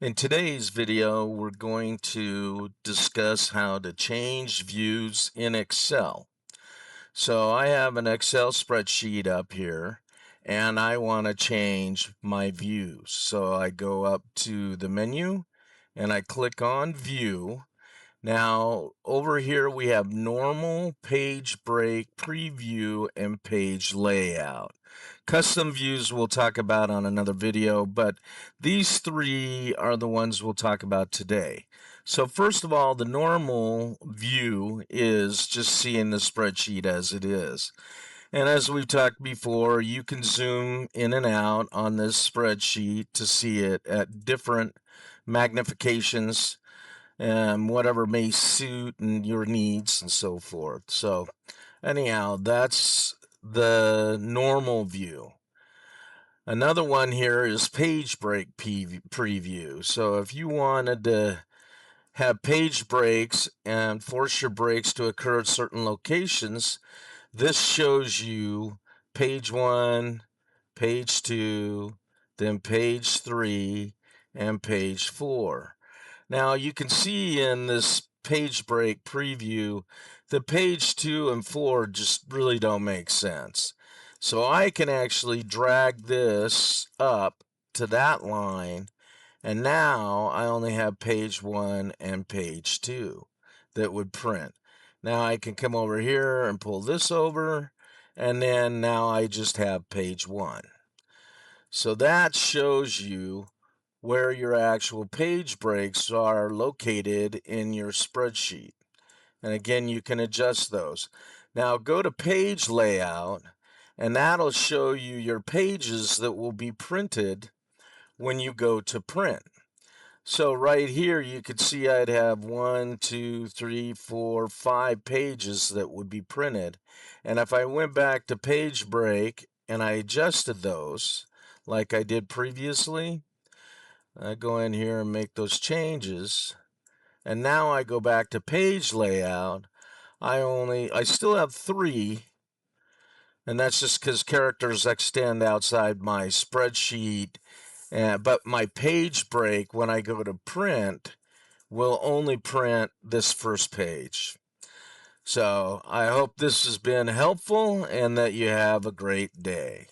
In today's video, we're going to discuss how to change views in Excel. So I have an Excel spreadsheet up here and I want to change my views. So I go up to the menu and I click on View. Now, over here we have normal, page break, preview, and page layout. Custom views we'll talk about on another video, but these three are the ones we'll talk about today. So first of all, the normal view is just seeing the spreadsheet as it is. And as we've talked before, you can zoom in and out on this spreadsheet to see it at different magnifications and whatever may suit and your needs and so forth. So anyhow, that's the normal view. Another one here is page break preview. So if you wanted to have page breaks and force your breaks to occur at certain locations, this shows you page 1, page 2, then page 3, and page 4. Now you can see in this page break preview, the page 2 and 4 just really don't make sense. So I can actually drag this up to that line, and now I only have page 1 and page 2 that would print. Now I can come over here and pull this over, and then now I just have page 1. So that shows you where your actual page breaks are located in your spreadsheet. And again, you can adjust those. Now go to page layout, and that'll show you your pages that will be printed when you go to print. So right here, you could see I'd have 1, 2, 3, 4, 5 pages that would be printed. And if I went back to page break and I adjusted those like I did previously, I go in here and make those changes, and now I go back to page layout. I still have 3, and that's just because characters extend outside my spreadsheet. But my page break, when I go to print, will only print this first page. So I hope this has been helpful and that you have a great day.